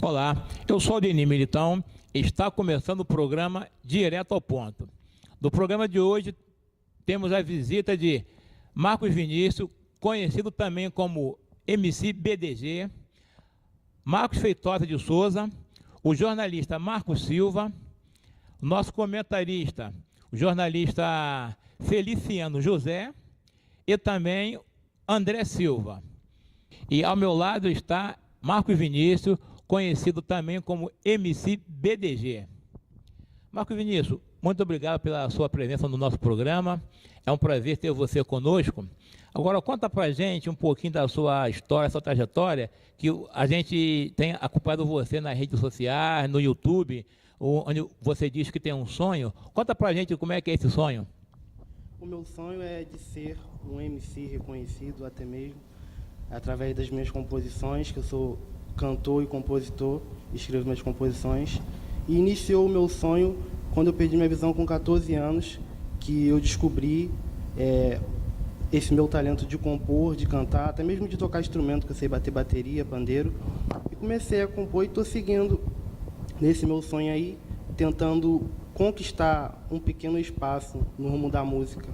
Olá, eu sou o Denis Militão e está começando o programa Direto ao Ponto. No programa de hoje temos a visita de Marcos Vinícius, conhecido também como MC BDG, Marcos Feitosa de Souza, o jornalista Marcos Silva, nosso comentarista, o jornalista Feliciano José e também André Silva. E ao meu lado está Marcos Vinícius, conhecido também como MC BDG. Marcos Vinícius, muito obrigado pela sua presença no nosso programa. É um prazer ter você conosco. Agora, conta pra gente um pouquinho da sua história, sua trajetória, que a gente tem acompanhado você nas redes sociais, no YouTube, onde você diz que tem um sonho. Conta pra gente como é que é esse sonho. O meu sonho é de ser um MC reconhecido, até mesmo através das minhas composições, que eu sou cantor e compositor, escrevo minhas composições. E iniciou o meu sonho quando eu perdi minha visão com 14 anos, que eu descobri esse meu talento de compor, de cantar, até mesmo de tocar instrumento, que eu sei bater bateria, pandeiro. E comecei a compor e estou seguindo nesse meu sonho aí, tentando conquistar um pequeno espaço no rumo da música.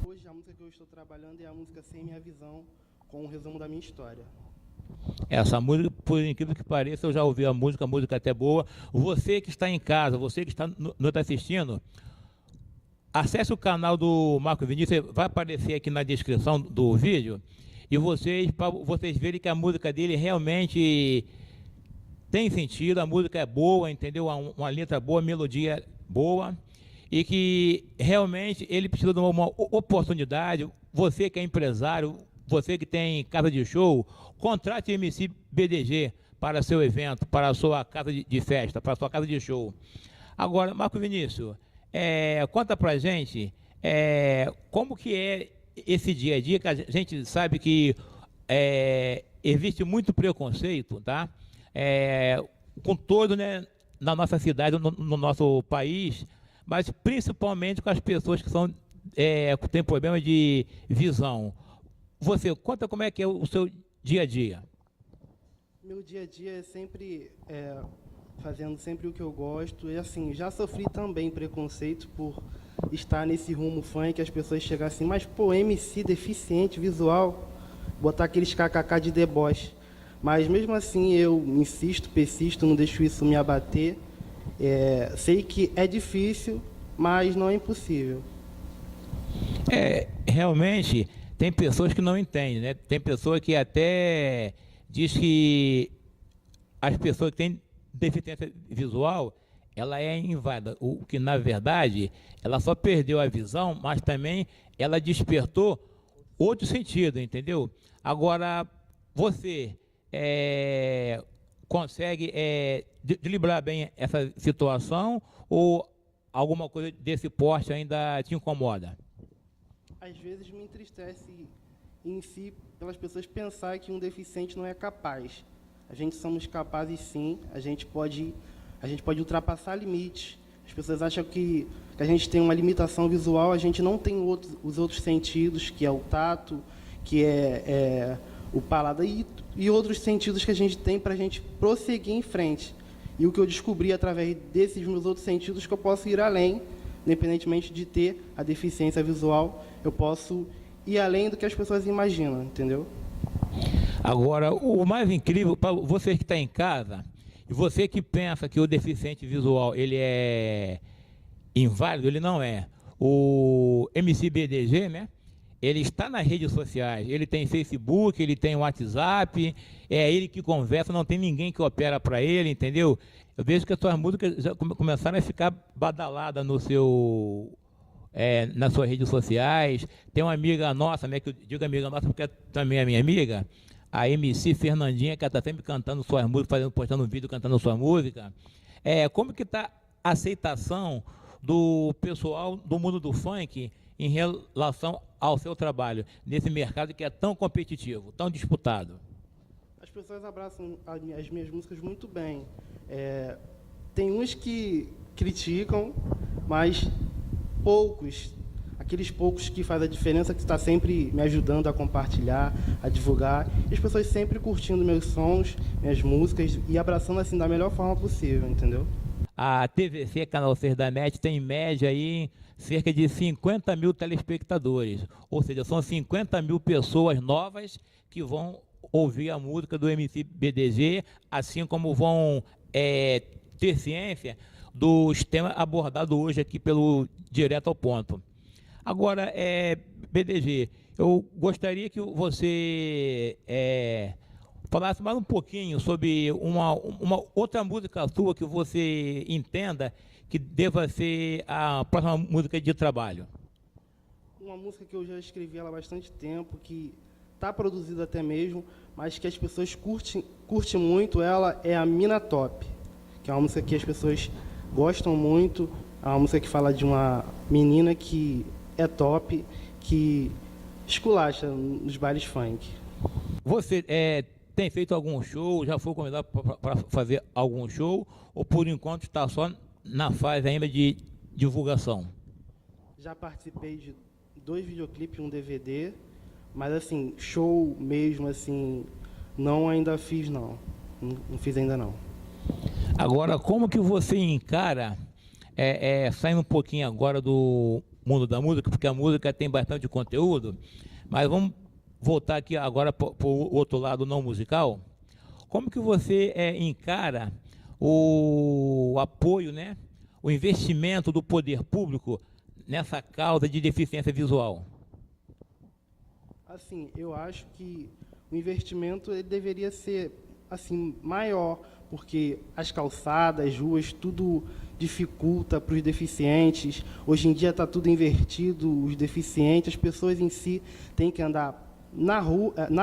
Hoje a música que eu estou trabalhando é a música Sem Minha Visão, com um resumo da minha história. Essa música, por incrível que pareça, eu já ouvi a música é até boa. Você que está em casa, você que está nos assistindo, acesse o canal do Marcos Vinícius, vai aparecer aqui na descrição do vídeo, e para vocês verem que a música dele realmente tem sentido, a música é boa, entendeu? Uma letra boa, melodia boa, e que realmente ele precisa de uma oportunidade. Você que é empresário, você que tem casa de show, contrate MC BDG para seu evento, para a sua casa de festa, para a sua casa de show. Agora, Marcos Vinícius, conta pra gente como que é esse dia a dia, que a gente sabe que existe muito preconceito, tá? Com todo, né, na nossa cidade, no nosso país, mas principalmente com as pessoas que têm problema de visão. Você, conta como é que é o seu dia a dia. Meu dia a dia é sempre fazendo sempre o que eu gosto. E assim, já sofri também preconceito por estar nesse rumo funk, as pessoas chegam assim, mas pô, MC deficiente visual, botar aqueles kkk de deboche. Mas mesmo assim eu insisto, persisto, não deixo isso me abater. Sei que é difícil, mas não é impossível. Realmente, tem pessoas que não entendem, né? Tem pessoa que até diz que as pessoas que têm deficiência visual, ela é inválida, o que na verdade ela só perdeu a visão, mas também ela despertou outro sentido, entendeu? Agora, você consegue driblar bem essa situação, ou alguma coisa desse porte ainda te incomoda? Às vezes me entristece em si pelas pessoas pensarem que um deficiente não é capaz. A gente somos capazes sim, a gente pode ultrapassar limites. As pessoas acham que a gente tem uma limitação visual, a gente não tem os outros sentidos, que é o tato, que é o paladar e outros sentidos que a gente tem para a gente prosseguir em frente. E o que eu descobri através desses meus outros sentidos, que eu posso ir além, independentemente de ter a deficiência visual, eu posso ir além do que as pessoas imaginam, entendeu? Agora, o mais incrível, para você que está em casa, e você que pensa que o deficiente visual ele é inválido, ele não é. O MC BDG, né? Ele está nas redes sociais, ele tem Facebook, ele tem WhatsApp, é ele que conversa, não tem ninguém que opera para ele, entendeu? Eu vejo que as suas músicas já começaram a ficar badaladas nas suas redes sociais. Tem uma amiga nossa, né, que eu digo amiga nossa porque também é minha amiga, a MC Fernandinha, que está sempre cantando suas músicas, postando vídeo cantando sua música. Como que está a aceitação do pessoal do mundo do funk em relação ao seu trabalho, nesse mercado que é tão competitivo, tão disputado? As pessoas abraçam as minhas músicas muito bem. Tem uns que criticam, mas poucos aqueles poucos que fazem a diferença, que está sempre me ajudando a compartilhar, a divulgar, e as pessoas sempre curtindo meus sons, minhas músicas e abraçando assim da melhor forma possível, entendeu? A TVC, Canal 6 da NET, tem em média aí cerca de 50 mil telespectadores, ou seja, são 50 mil pessoas novas que vão ouvir a música do MC BDG, assim como vão ter ciência dos temas abordados hoje aqui pelo Direto ao Ponto. Agora, BDG, eu gostaria que você falasse mais um pouquinho sobre uma outra música sua que você entenda que deva ser a próxima música de trabalho. Uma música que eu já escrevi ela há bastante tempo, que está produzida até mesmo, mas que as pessoas curtem muito ela, é a Mina Top, que é uma música que as pessoas gostam muito, é uma música que fala de uma menina que é top, que esculacha nos bailes funk. Você tem feito algum show, já foi convidado para fazer algum show, ou por enquanto está só na fase ainda de divulgação? Já participei de 2 videoclipes e um DVD, mas assim, show mesmo assim, não ainda fiz não. Não fiz ainda não. Agora, como que você encara, saindo um pouquinho agora do mundo da música, porque a música tem bastante conteúdo, mas vamos voltar aqui agora para o outro lado não musical. Como que você encara o apoio, né, o investimento do poder público nessa causa de deficiência visual? Assim, eu acho que o investimento ele deveria ser assim maior, porque as calçadas, as ruas, tudo dificulta para os deficientes. Hoje em dia está tudo invertido, os deficientes, as pessoas em si têm que andar na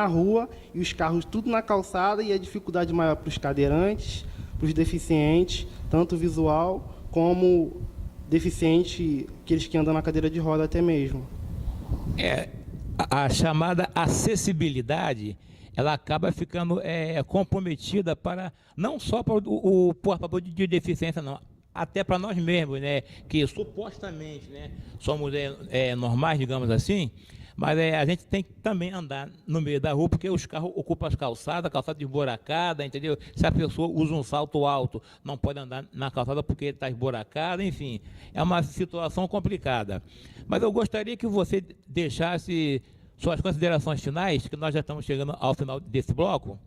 rua e os carros tudo na calçada, e a dificuldade maior para os cadeirantes, para os deficientes, tanto visual como deficiente, aqueles que andam na cadeira de roda até mesmo. A chamada acessibilidade, ela acaba ficando comprometida para não só para o portador de deficiência, não, até para nós mesmos, né, que supostamente, né, somos normais, digamos assim, mas a gente tem que também andar no meio da rua, porque os carros ocupam as calçadas, calçada esburacada, entendeu? Se a pessoa usa um salto alto, não pode andar na calçada porque está esburacada, enfim, é uma situação complicada. Mas eu gostaria que você deixasse suas considerações finais, que nós já estamos chegando ao final desse bloco.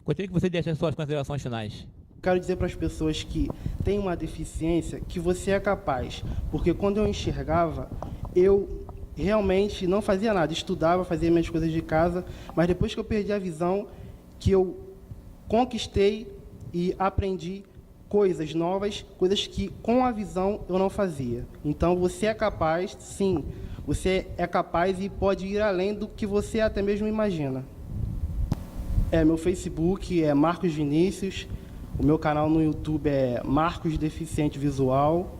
Gostaria que você deixasse suas considerações finais. Quero dizer para as pessoas que têm uma deficiência que você é capaz, porque quando eu enxergava, eu realmente não fazia nada, estudava, fazia minhas coisas de casa, mas depois que eu perdi a visão, que eu conquistei e aprendi coisas novas, coisas que com a visão eu não fazia. Então você é capaz, sim, você é capaz e pode ir além do que você até mesmo imagina. Meu Facebook é Marcos Vinícius, o meu canal no YouTube é Marcos Deficiente Visual,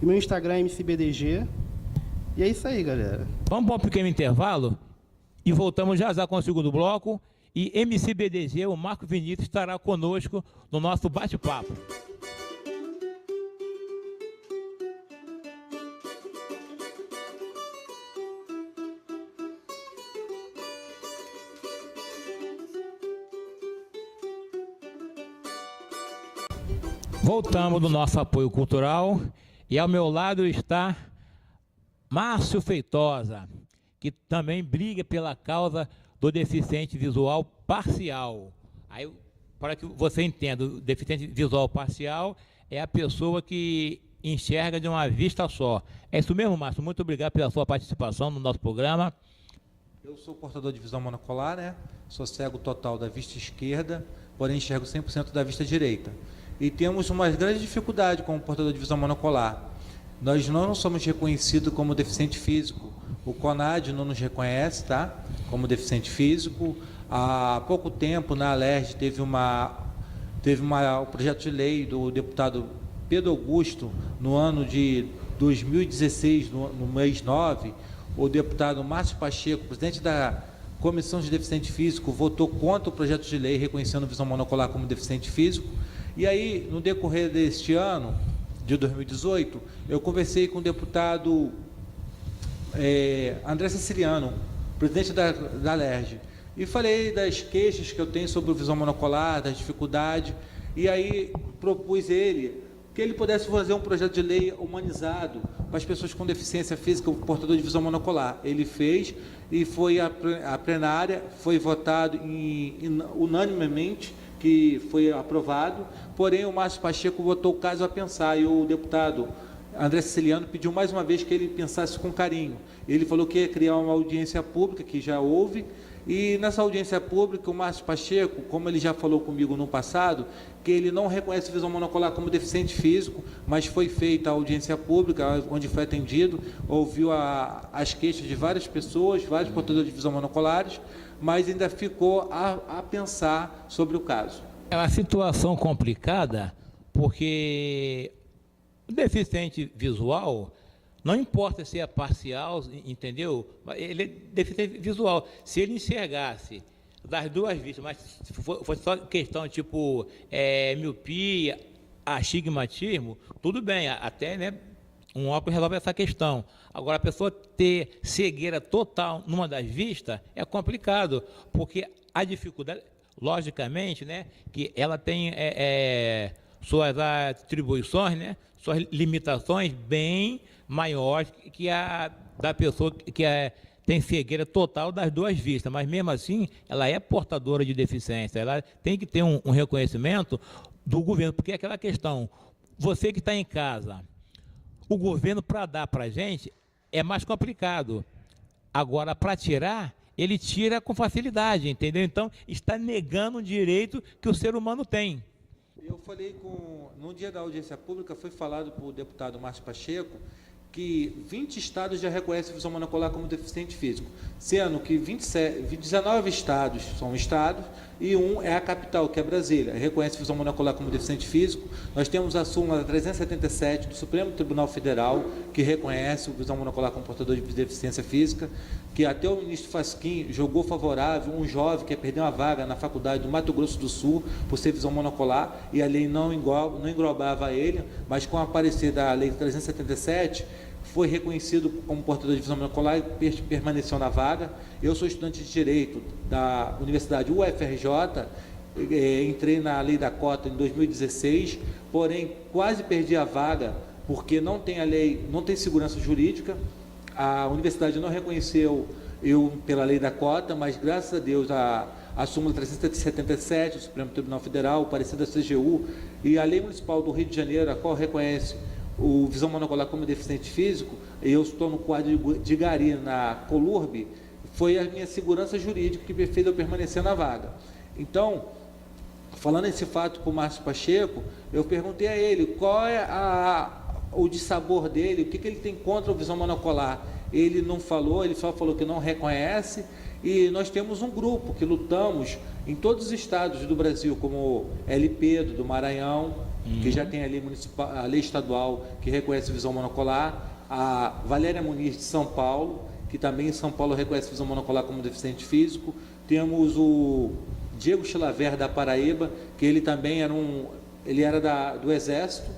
e meu Instagram é MCBDG. E é isso aí, galera. Vamos para um pequeno intervalo e voltamos já já com o segundo bloco. E MC BDG, o Marcos Vinícius, estará conosco no nosso bate-papo. Voltamos do nosso apoio cultural e ao meu lado está Márcio Feitosa, que também briga pela causa do deficiente visual parcial. Aí, para que você entenda, o deficiente visual parcial é a pessoa que enxerga de uma vista só. É isso mesmo, Márcio? Muito obrigado pela sua participação no nosso programa. Eu sou portador de visão monocular, né? Sou cego total da vista esquerda, porém enxergo 100% da vista direita. E temos uma grande dificuldade como portador de visão monocular. Nós não somos reconhecidos como deficiente físico. O CONAD não nos reconhece, tá? Como deficiente físico. Há pouco tempo, na Alerj, teve um projeto de lei do deputado Pedro Augusto, no ano de 2016, no mês 9, o deputado Márcio Pacheco, presidente da Comissão de Deficiente Físico, votou contra o projeto de lei reconhecendo visão monocular como deficiente físico. E aí, no decorrer deste ano, de 2018, eu conversei com o deputado André Siciliano, presidente da LERJ, e falei das queixas que eu tenho sobre o visão monocular, das dificuldades, e aí propus que ele pudesse fazer um projeto de lei humanizado para as pessoas com deficiência física, o portador de visão monocular. Ele fez e foi a plenária, foi votado unanimemente, que foi aprovado, porém o Márcio Pacheco votou o caso a pensar, e o deputado André Siciliano pediu mais uma vez que ele pensasse com carinho. Ele falou que ia criar uma audiência pública, que já houve, e nessa audiência pública, o Márcio Pacheco, como ele já falou comigo no passado, que ele não reconhece visão monocular como deficiente físico, mas foi feita a audiência pública, onde foi atendido, ouviu as queixas de várias pessoas, vários portadores de visão monoculares, mas ainda ficou a pensar sobre o caso. É uma situação complicada, porque o deficiente visual, não importa se é parcial, entendeu? Ele é deficiente visual. Se ele enxergasse das duas vistas, mas se fosse só questão tipo miopia, astigmatismo, tudo bem, até, né, um óculos resolve essa questão. Agora, a pessoa ter cegueira total numa das vistas é complicado, porque a dificuldade, logicamente, né, que ela tem suas atribuições, né, suas limitações bem maiores que a da pessoa que tem cegueira total das duas vistas, mas mesmo assim ela é portadora de deficiência, ela tem que ter um reconhecimento do governo, porque é aquela questão, você que está em casa, o governo para dar para a gente é mais complicado, agora para tirar, ele tira com facilidade, entendeu? Então está negando um direito que o ser humano tem. Eu falei no dia da audiência pública, foi falado por o deputado Márcio Pacheco, que 20 estados já reconhecem visão monocular como deficiente físico, sendo que 19 estados são estados e um é a capital, que é Brasília, reconhece visão monocular como deficiente físico. Nós temos a súmula 377 do Supremo Tribunal Federal, que reconhece o visão monocular como portador de deficiência física, que até o ministro Fachin jogou favorável um jovem que perdeu uma vaga na faculdade do Mato Grosso do Sul por ser visão monocular, e a lei não englobava ele, mas com o aparecer da lei 377, foi reconhecido como portador de visão monocular e permaneceu na vaga. Eu sou estudante de Direito da Universidade UFRJ, entrei na lei da cota em 2016, porém quase perdi a vaga, porque não tem a lei, não tem segurança jurídica, a universidade não reconheceu eu pela lei da cota, mas graças a Deus a súmula 377 do Supremo Tribunal Federal, o parecer da CGU e a lei municipal do Rio de Janeiro, a qual reconhece o visão monocular como deficiente físico, eu estou no quadro de Gari, na Colurb, foi a minha segurança jurídica que fez eu permanecer na vaga. Então, falando esse fato para o Márcio Pacheco, eu perguntei a ele qual é o dissabor dele, o que ele tem contra a visão monocular. Ele não falou, ele só falou que não reconhece, e nós temos um grupo que lutamos em todos os estados do Brasil, como LP do Maranhão, que já tem a lei municipal, a lei estadual que reconhece visão monocular, a Valéria Muniz de São Paulo, que também em São Paulo reconhece visão monocular como deficiente físico. Temos o Diego Chilaver da Paraíba, que ele também era do Exército,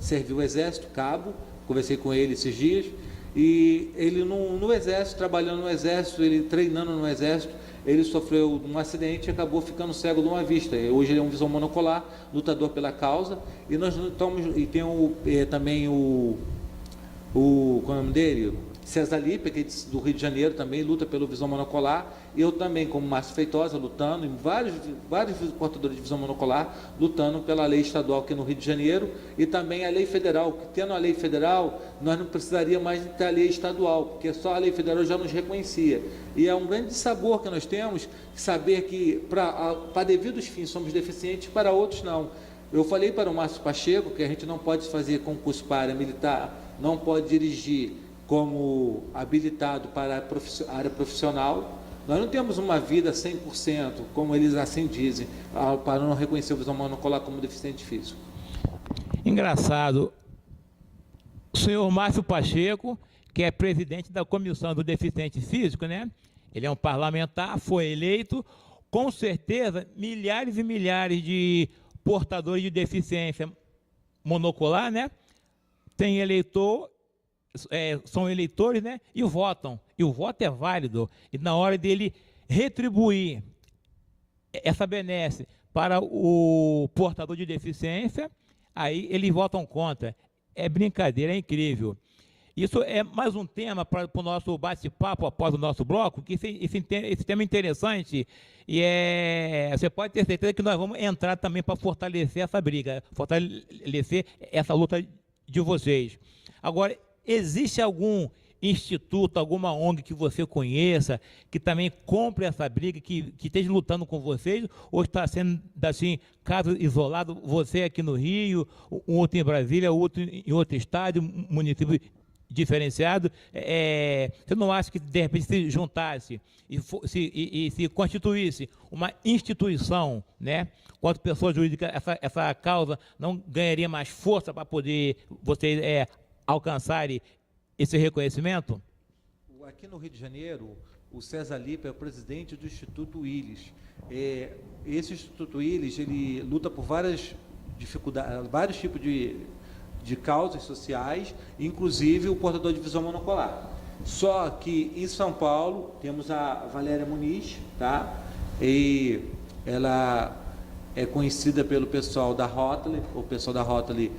serviu o Exército, cabo, conversei com ele esses dias, e ele no Exército, trabalhando no Exército, ele treinando no Exército, ele sofreu um acidente e acabou ficando cego de uma vista. Hoje ele é um visão monocular, lutador pela causa, e nós lutamos, e tem também qual é o nome dele? César Lippe, que é do Rio de Janeiro, também luta pelo visão monocular, e eu também, como Márcio Feitosa, lutando, e vários portadores de visão monocular, lutando pela lei estadual aqui no Rio de Janeiro, e também a lei federal, que tendo a lei federal, nós não precisaríamos mais ter a lei estadual, porque só a lei federal já nos reconhecia. E é um grande sabor que nós temos, saber que para devidos fins somos deficientes, para outros não. Eu falei para o Márcio Pacheco que a gente não pode fazer concurso para a área militar, não pode dirigir como habilitado para a área profissional. Nós não temos uma vida 100%, como eles assim dizem, para não reconhecer o visão monocular como deficiente físico. Engraçado, o senhor Márcio Pacheco, que é presidente da Comissão do Deficiente Físico, né? Ele é um parlamentar, foi eleito, com certeza, milhares e milhares de portadores de deficiência monocular, né? Tem eleitor são eleitores, né, e votam. E o voto é válido. E na hora dele retribuir essa benesse para o portador de deficiência, aí eles votam contra. É brincadeira, é incrível. Isso é mais um tema para o nosso bate-papo após o nosso bloco, que esse tema é interessante e você pode ter certeza que nós vamos entrar também para fortalecer essa briga, fortalecer essa luta de vocês. Agora, existe algum instituto, alguma ONG que você conheça, que também compre essa briga, que esteja lutando com vocês, ou está sendo, assim, caso isolado, você aqui no Rio, um outro em Brasília, outro em outro estado, município diferenciado? Você não acha que, de repente, se juntasse e se constituísse uma instituição, né, quanto pessoa jurídica, essa causa não ganharia mais força para poder vocês alcançarem esse reconhecimento? Aqui no Rio de Janeiro, o César Lippe é o presidente do Instituto Willis. Esse Instituto Willis, ele luta por várias dificuldades, vários tipos de causas sociais, inclusive o portador de visão monocular. Só que em São Paulo temos a Valéria Muniz, tá? E ela é conhecida pelo pessoal da Rotary. O pessoal da Rotary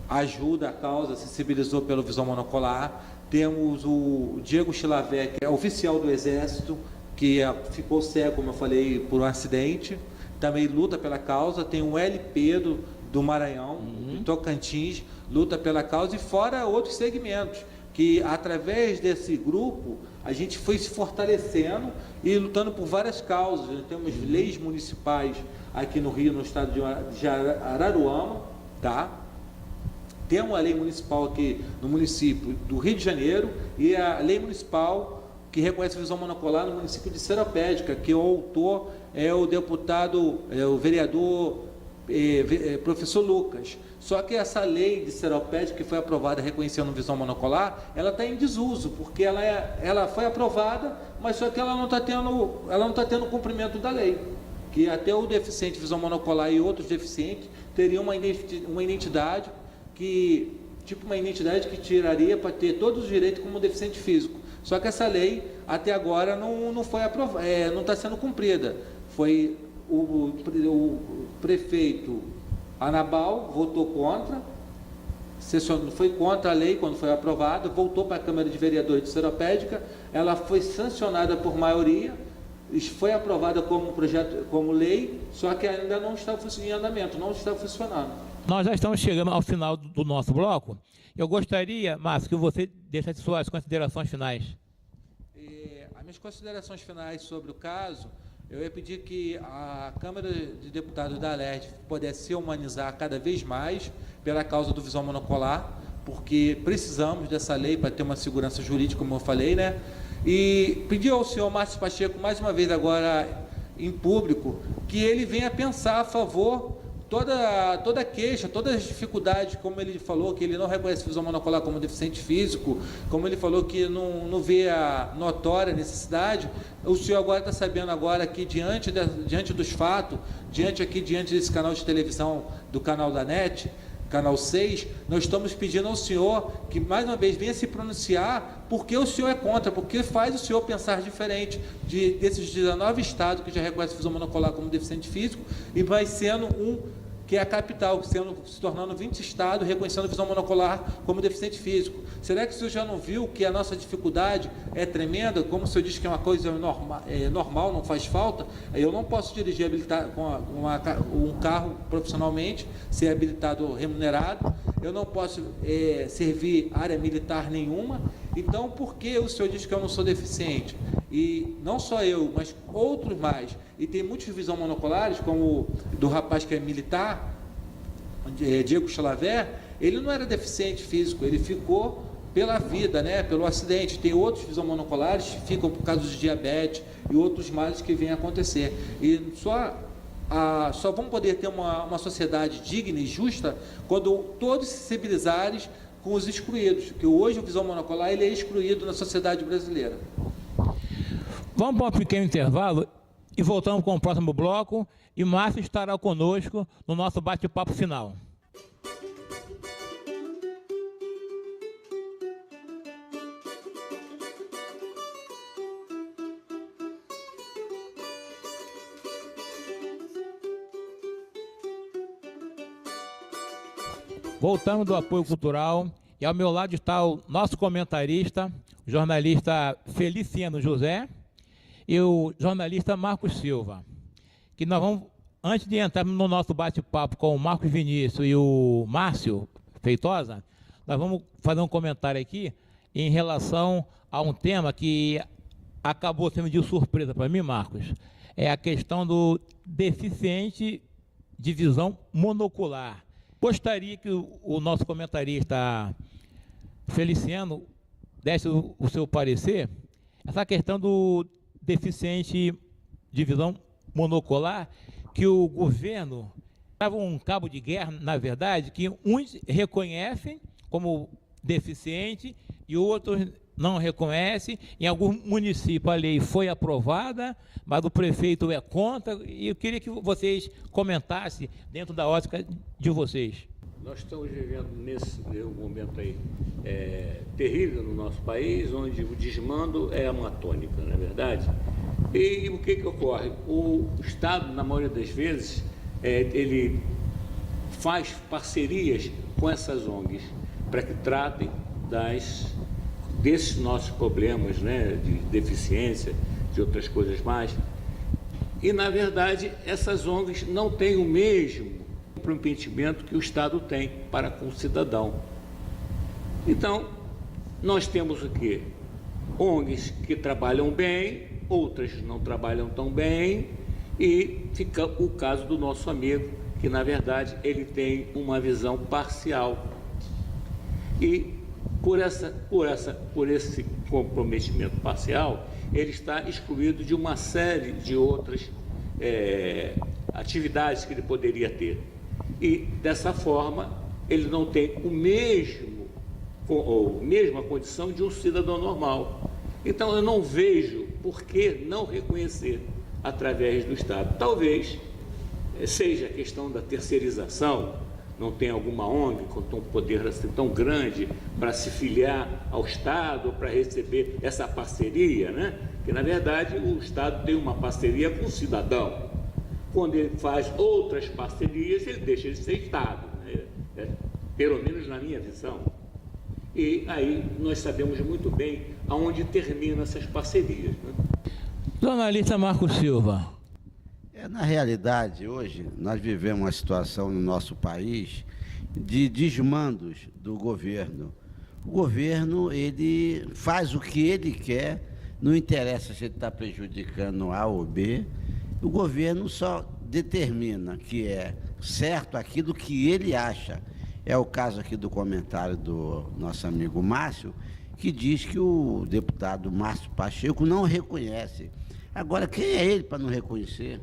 ajuda a causa, sensibilizou pelo visão monocular. Temos o Diego Chilavé, que é oficial do Exército, que ficou cego, como eu falei, por um acidente, também luta pela causa. Tem o L. Pedro, do Maranhão, do Tocantins, luta pela causa, e fora outros segmentos, que através desse grupo a gente foi se fortalecendo e lutando por várias causas. Nós temos leis municipais aqui no Rio, no estado de Araruama, tá? Tem uma lei municipal aqui no município do Rio de Janeiro e a lei municipal que reconhece a visão monocular no município de Seropédica, que o autor é o deputado, o vereador professor Lucas. Só que essa lei de Seropédica, que foi aprovada reconhecendo visão monocular, ela está em desuso, porque ela foi aprovada, mas só que ela não está tendo cumprimento da lei, que até o deficiente de visão monocular e outros deficientes teriam uma identidade que, tipo uma identidade que tiraria para ter todos os direitos como deficiente físico. Só que essa lei até agora não foi aprovada, não está sendo cumprida. Foi o prefeito Anabal votou contra, foi contra a lei quando foi aprovada, voltou para a Câmara de Vereadores de Seropédica, ela foi sancionada por maioria, foi aprovada como projeto, como lei, só que ainda não está em andamento, não está funcionando. Nós já estamos chegando ao final do nosso bloco. Eu gostaria, Márcio, que você deixasse suas considerações finais. As minhas considerações finais sobre o caso, eu ia pedir que a Câmara de Deputados da Alerj pudesse se humanizar cada vez mais pela causa do visão monocular, porque precisamos dessa lei para ter uma segurança jurídica, como eu falei, né? E pedir ao senhor Márcio Pacheco, mais uma vez agora em público, que ele venha pensar a favor toda queixa, todas as dificuldades, como ele falou, que ele não reconhece visão monocular como deficiente físico, como ele falou que não vê a notória necessidade. O senhor agora está sabendo agora que diante dos fatos, diante desse canal de televisão, do canal da NET, canal 6, nós estamos pedindo ao senhor que mais uma vez venha se pronunciar porque o senhor é contra, porque faz o senhor pensar diferente desses 19 estados que já reconhecem visão monocular como deficiente físico, e vai sendo que é a capital, se tornando 20 estados reconhecendo a visão monocular como deficiente físico. Será que o senhor já não viu que a nossa dificuldade é tremenda? Como o senhor diz que é uma coisa normal, não faz falta, eu não posso dirigir um carro profissionalmente, ser habilitado remunerado, eu não posso servir área militar nenhuma. Então, por que o senhor diz que eu não sou deficiente? E não só eu, mas outros mais. E tem muitos visão monoculares, como do rapaz que é militar, Diego Chilavé, ele não era deficiente físico, ele ficou pela vida, né, pelo acidente. Tem outros visão monoculares que ficam por causa de diabetes e outros males que vêm a acontecer. E só vão poder ter uma sociedade digna e justa quando todos se sensibilizarem com os excluídos, que hoje o visão monocular ele é excluído na sociedade brasileira. Vamos para um pequeno intervalo e voltamos com o próximo bloco, e Márcio estará conosco no nosso bate-papo final. Voltamos do apoio cultural e ao meu lado está o nosso comentarista, o jornalista Feliciano José e o jornalista Marcos Silva. Que nós vamos, antes de entrar no nosso bate-papo com o Marcos Vinícius e o Márcio Feitosa, nós vamos fazer um comentário aqui em relação a um tema que acabou sendo de surpresa para mim, Marcos. É a questão do deficiente de visão monocular. Gostaria que o nosso comentarista Feliciano desse o seu parecer. Essa questão do deficiente de visão monocular, que o governo estava um cabo de guerra, na verdade, que uns reconhecem como deficiente e outros não reconhecem. Em algum município a lei foi aprovada, mas o prefeito é contra, e eu queria que vocês comentassem dentro da ótica de vocês. Nós estamos vivendo nesse momento aí terrível no nosso país, onde o desmando é uma tônica, não é verdade? E o que ocorre? O Estado, na maioria das vezes, ele faz parcerias com essas ONGs para que tratem desses nossos problemas, né, de deficiência, de outras coisas mais. E, na verdade, essas ONGs não têm o mesmo comprometimento que o Estado tem para com o cidadão. Então, nós temos o quê? ONGs que trabalham bem, outras não trabalham tão bem, e fica o caso do nosso amigo, que, na verdade, ele tem uma visão parcial. E por esse comprometimento parcial, ele está excluído de uma série de outras atividades que ele poderia ter. E, dessa forma, ele não tem mesma condição de um cidadão normal. Então, eu não vejo por que não reconhecer através do Estado. Talvez seja a questão da terceirização, não tem alguma ONG com um poder assim tão grande para se filiar ao Estado, para receber essa parceria, né? Porque, na verdade, o Estado tem uma parceria com o cidadão. Quando ele faz outras parcerias, ele deixa de ser Estado, né? Pelo menos na minha visão. E aí nós sabemos muito bem aonde terminam essas parcerias, né? Jornalista Marcos Silva. Na realidade, hoje, nós vivemos uma situação no nosso país de desmandos do governo. O governo, ele faz o que ele quer, não interessa se ele está prejudicando A ou B. O governo só determina que é certo aquilo que ele acha. É o caso aqui do comentário do nosso amigo Márcio, que diz que o deputado Márcio Pacheco não reconhece. Agora, quem é ele para não reconhecer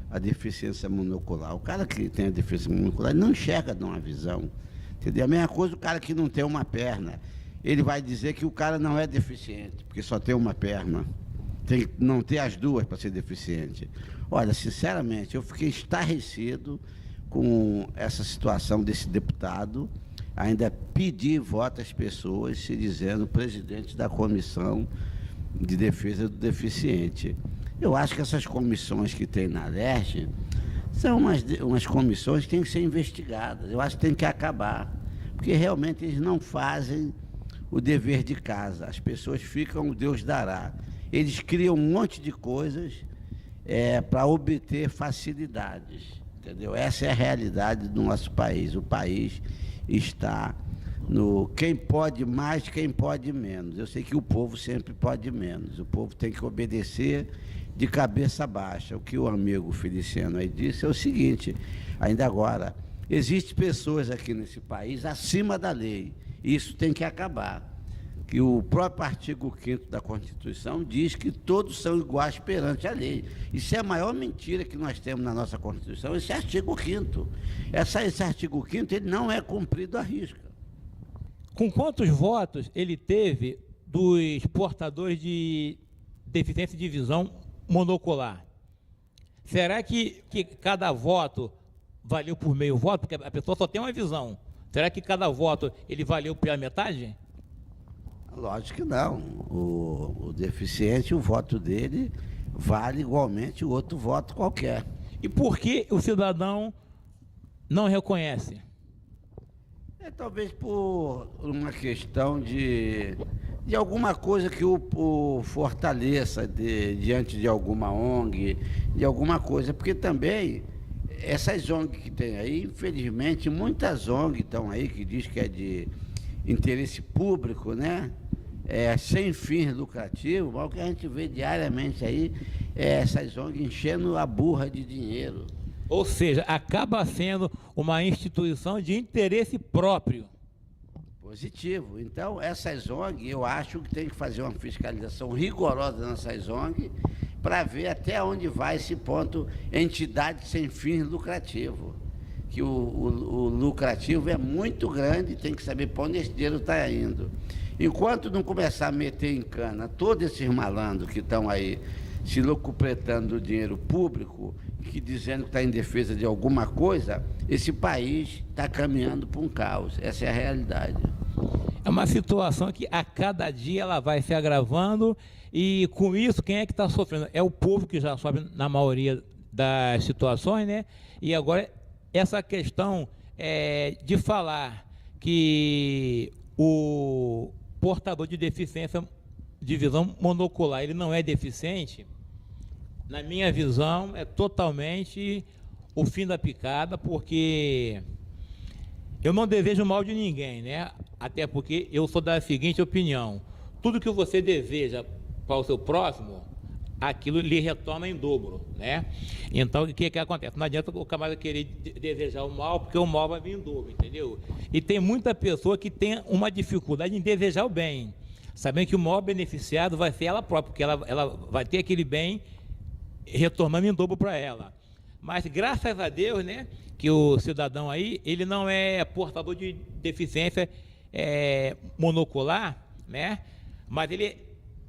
a deficiência monocular? O cara que tem a deficiência monocular não enxerga de uma visão. Entendeu? A mesma coisa o cara que não tem uma perna. Ele vai dizer que o cara não é deficiente, porque só tem uma perna. Tem que não ter as duas para ser deficiente. Olha, sinceramente, eu fiquei estarrecido com essa situação desse deputado, ainda pedir voto às pessoas, se dizendo presidente da Comissão de Defesa do Deficiente. Eu acho que essas comissões que tem na Leste são umas comissões que têm que ser investigadas. Eu acho que tem que acabar, porque realmente eles não fazem o dever de casa. As pessoas ficam, Deus dará. Eles criam um monte de coisas para obter facilidades, entendeu? Essa é a realidade do nosso país. O país está no quem pode mais, quem pode menos. Eu sei que o povo sempre pode menos. O povo tem que obedecer de cabeça baixa. O que o amigo Feliciano aí disse é o seguinte: ainda agora, existem pessoas aqui nesse país acima da lei. Isso tem que acabar. Que o próprio artigo 5º da Constituição diz que todos são iguais perante a lei. Isso é a maior mentira que nós temos na nossa Constituição, esse artigo 5º. Esse artigo 5º, ele não é cumprido à risca. Com quantos votos ele teve dos portadores de deficiência de visão monocular? Será que cada voto valeu por meio voto? Porque a pessoa só tem uma visão. Será que cada voto ele valeu pela metade? Lógico que não. O deficiente, o voto dele vale igualmente o outro voto qualquer. E por que o cidadão não reconhece? Talvez por uma questão de alguma coisa que o fortaleça diante de alguma ONG, de alguma coisa, porque também essas ONGs que tem aí, infelizmente, muitas ONGs estão aí que diz que é de interesse público, né? Sem fins lucrativos, mas o que a gente vê diariamente aí é essas ONGs enchendo a burra de dinheiro. Ou seja, acaba sendo uma instituição de interesse próprio. Positivo. Então, essas ONGs, eu acho que tem que fazer uma fiscalização rigorosa nessas ONGs para ver até onde vai esse ponto, entidade sem fins lucrativos. Que o lucrativo é muito grande e tem que saber para onde esse dinheiro está indo. Enquanto não começar a meter em cana todos esses malandros que estão aí se locupletando do dinheiro público, que dizendo que está em defesa de alguma coisa, esse país está caminhando para um caos. Essa é a realidade. É uma situação que a cada dia ela vai se agravando e com isso quem é que está sofrendo? É o povo que já sofre na maioria das situações, né? E agora essa questão de falar que o portador de deficiência de visão monocular ele não é deficiente, na minha visão é totalmente o fim da picada, porque eu não desejo mal de ninguém, né? Até porque eu sou da seguinte opinião: tudo que você deseja para o seu próximo, aquilo lhe retorna em dobro, né? Então, o que acontece? Não adianta o camarada querer desejar o mal, porque o mal vai vir em dobro, entendeu? E tem muita pessoa que tem uma dificuldade em desejar o bem, sabendo que o maior beneficiado vai ser ela própria, porque ela vai ter aquele bem retornando em dobro para ela. Mas graças a Deus, né, que o cidadão aí, ele não é portador de deficiência monocular, né, mas ele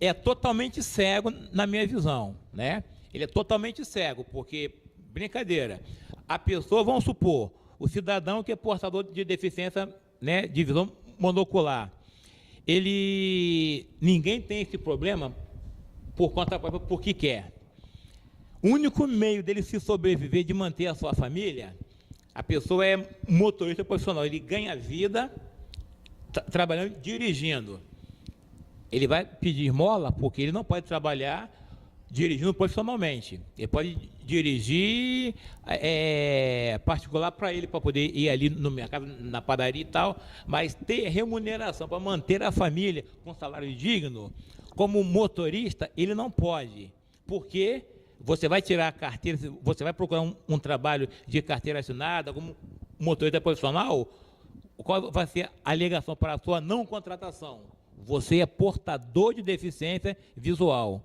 é totalmente cego na minha visão, né, ele é totalmente cego, porque, brincadeira, a pessoa, vamos supor, o cidadão que é portador de deficiência, né, de visão monocular, ninguém tem esse problema por conta própria, porque quer. O único meio dele se sobreviver, de manter a sua família, a pessoa é motorista profissional, ele ganha vida trabalhando, dirigindo. Ele vai pedir esmola porque ele não pode trabalhar dirigindo profissionalmente. Ele pode dirigir particular para ele, para poder ir ali no mercado, na padaria e tal, mas ter remuneração para manter a família com salário digno, como motorista, ele não pode, porque você vai tirar a carteira, você vai procurar um trabalho de carteira assinada como motorista profissional, qual vai ser a alegação para a sua não contratação? Você é portador de deficiência visual.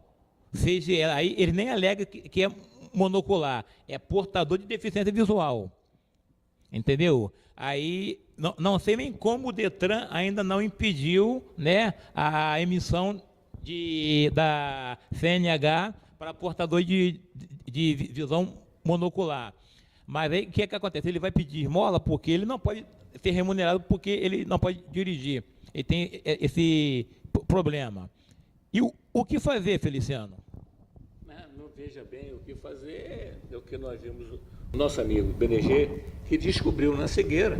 Seja aí, ele nem alega que é monocular, é portador de deficiência visual. Entendeu? Aí, não sei nem como o Detran ainda não impediu, né, a emissão da CNH para portador de visão monocular. Mas aí o que acontece? Ele vai pedir esmola porque ele não pode ser remunerado, porque ele não pode dirigir. Ele tem esse problema. E o que fazer, Feliciano? Não veja bem o que fazer, é o que nós vimos o nosso amigo BNG, que descobriu na cegueira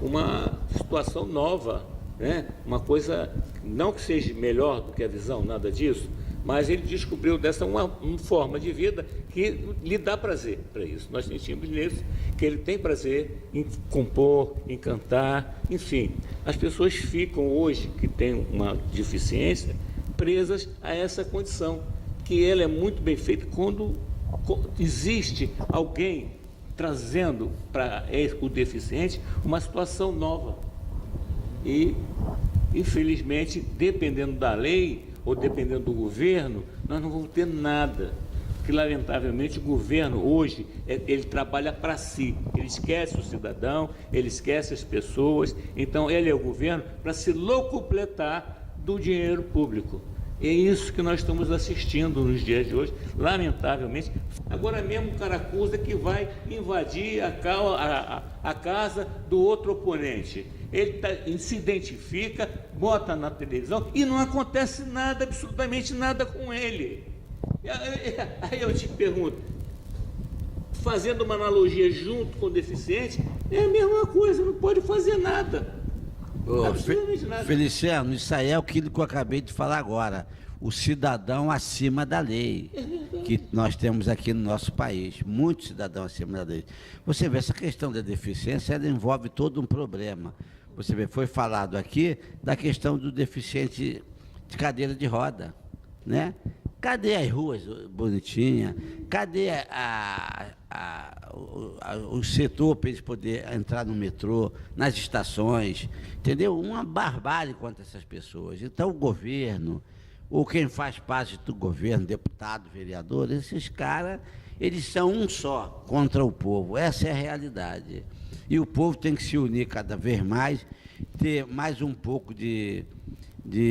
uma situação nova, né? Uma coisa, não que seja melhor do que a visão, nada disso, mas ele descobriu dessa uma forma de vida que lhe dá prazer para isso. Nós sentimos nisso, que ele tem prazer em compor, em cantar, enfim. As pessoas ficam hoje, que têm uma deficiência, presas a essa condição, que ela é muito bem feita quando existe alguém trazendo para o deficiente uma situação nova. E, infelizmente, dependendo da lei, ou dependendo do governo, nós não vamos ter nada. Porque, lamentavelmente, o governo hoje, ele trabalha para si. Ele esquece o cidadão, ele esquece as pessoas. Então, ele é o governo para se locupletar do dinheiro público. É isso que nós estamos assistindo nos dias de hoje, lamentavelmente. Agora mesmo o cara acusa que vai invadir a casa do outro oponente. Ele se identifica, bota na televisão e não acontece nada, absolutamente nada com ele. Aí eu te pergunto, fazendo uma analogia junto com o deficiente, é a mesma coisa, não pode fazer nada. Absolutamente nada. Feliciano, isso aí é aquilo que eu acabei de falar agora. O cidadão acima da lei, que nós temos aqui no nosso país. Muitos cidadãos acima da lei. Você vê, essa questão da deficiência, ela envolve todo um problema. Você vê, foi falado aqui da questão do deficiente de cadeira de roda, né? Cadê as ruas bonitinhas? Cadê o setor para eles poderem entrar no metrô, nas estações? Entendeu? Uma barbárie contra essas pessoas. Então, o governo, ou quem faz parte do governo, deputado, vereador, esses caras, eles são um só contra o povo. Essa é a realidade. E o povo tem que se unir cada vez mais, ter mais um pouco de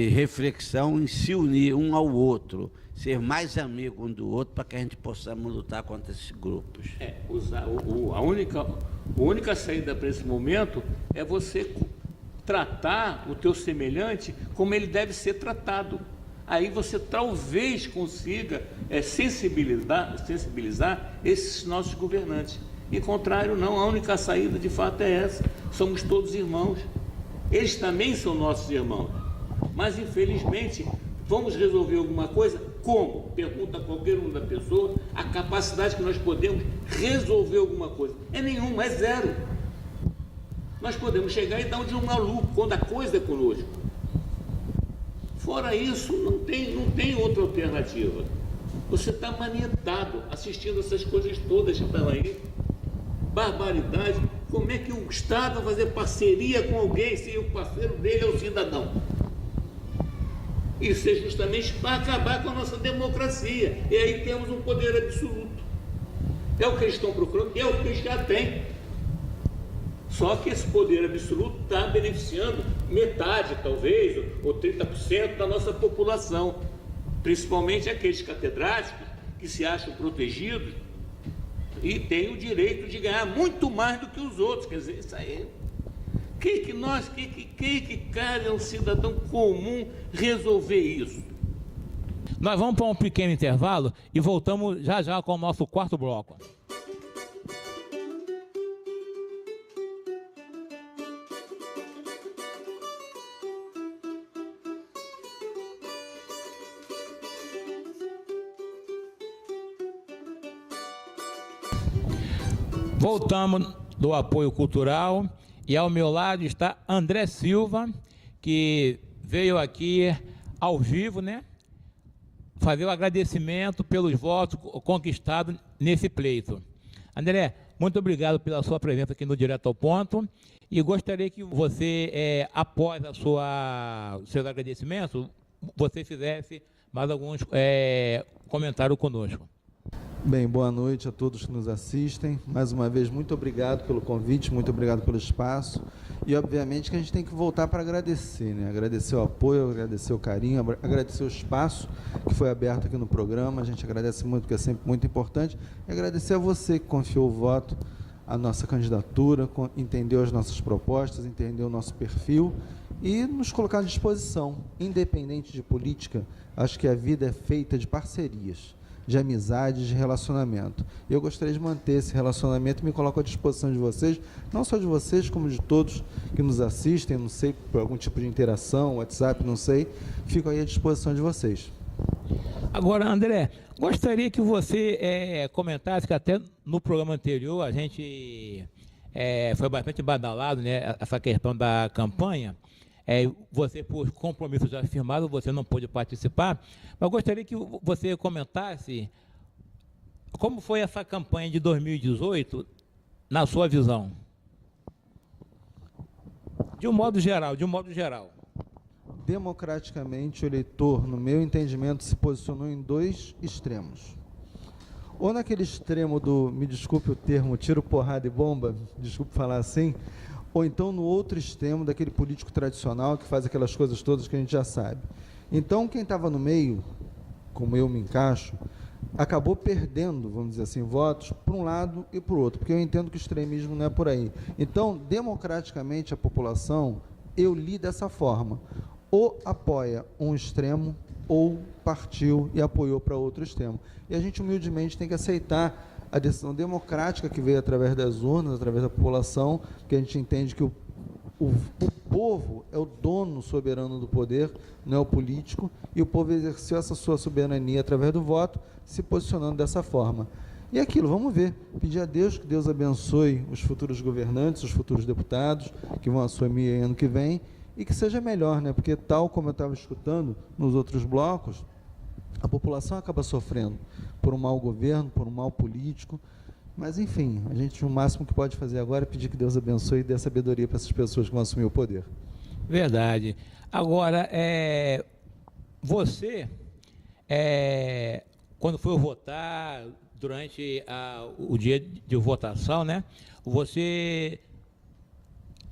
reflexão em se unir um ao outro, ser mais amigo um do outro, para que a gente possamos lutar contra esses grupos. A única saída para esse momento é você tratar o teu semelhante como ele deve ser tratado. Aí você talvez consiga sensibilizar esses nossos governantes. Em contrário, não, a única saída de fato é essa. Somos todos irmãos. Eles também são nossos irmãos. Mas, infelizmente, vamos resolver alguma coisa? Como? Pergunta a qualquer uma da pessoa a capacidade que nós podemos resolver alguma coisa. É nenhuma, é zero. Nós podemos chegar e dar um de um maluco quando a coisa é conosco. Fora isso, não tem outra alternativa. Você está manietado assistindo essas coisas todas que estão aí. Barbaridade. Como é que o Estado vai fazer parceria com alguém se o parceiro dele é o cidadão? Isso é justamente para acabar com a nossa democracia. E aí temos um poder absoluto. É o que eles estão procurando, é o que eles já têm. Só que esse poder absoluto está beneficiando metade, talvez, ou 30% da nossa população. Principalmente aqueles catedráticos que se acham protegidos e têm o direito de ganhar muito mais do que os outros. Quer dizer, isso aí... que cabe a um cidadão comum resolver isso? Nós vamos para um pequeno intervalo e voltamos já já com o nosso quarto bloco. Voltamos do apoio cultural e ao meu lado está André Silva, que veio aqui ao vivo, né, fazer o agradecimento pelos votos conquistados nesse pleito. André, muito obrigado pela sua presença aqui no Direto ao Ponto e gostaria que você, após seus agradecimentos, você fizesse mais alguns comentários conosco. Bem, boa noite a todos que nos assistem. Mais uma vez, muito obrigado pelo convite, muito obrigado pelo espaço. E, obviamente, que a gente tem que voltar para agradecer, né? Agradecer o apoio, agradecer o carinho, agradecer o espaço que foi aberto aqui no programa. A gente agradece muito, porque é sempre muito importante. E agradecer a você que confiou o voto à nossa candidatura, entendeu as nossas propostas, entendeu o nosso perfil e nos colocar à disposição. Independente de política, acho que a vida é feita de parcerias, de amizade, de relacionamento. Eu gostaria de manter esse relacionamento e me coloco à disposição de vocês, não só de vocês, como de todos que nos assistem, não sei, por algum tipo de interação, WhatsApp, não sei, fico aí à disposição de vocês. Agora, André, gostaria que você comentasse, que até no programa anterior a gente foi bastante badalado, né, essa questão da campanha. Você, por compromisso já firmado, você não pôde participar, mas gostaria que você comentasse como foi essa campanha de 2018, na sua visão. De um modo geral. Democraticamente, o eleitor, no meu entendimento, se posicionou em dois extremos. Ou naquele extremo do, me desculpe o termo, tiro, porrada e bomba, desculpe falar assim, ou então no outro extremo daquele político tradicional que faz aquelas coisas todas que a gente já sabe. Então, quem estava no meio, como eu me encaixo, acabou perdendo, vamos dizer assim, votos para um lado e para o outro, porque eu entendo que o extremismo não é por aí. Então, democraticamente, a população, eu li dessa forma, ou apoia um extremo, ou partiu e apoiou para outro extremo. E a gente, humildemente, tem que aceitar a decisão democrática que veio através das urnas, através da população, que a gente entende que o povo é o dono soberano do poder, não é o político, e o povo exerceu essa sua soberania através do voto, se posicionando dessa forma. E aquilo, vamos ver, pedir a Deus que Deus abençoe os futuros governantes, os futuros deputados que vão assumir ano que vem, e que seja melhor, né? Porque tal como eu estava escutando nos outros blocos, a população acaba sofrendo por um mau governo, por um mau político, mas enfim, a gente, o máximo que pode fazer agora é pedir que Deus abençoe e dê sabedoria para essas pessoas que vão assumir o poder. Verdade. Agora, você, quando for votar, durante o dia de votação, né, você,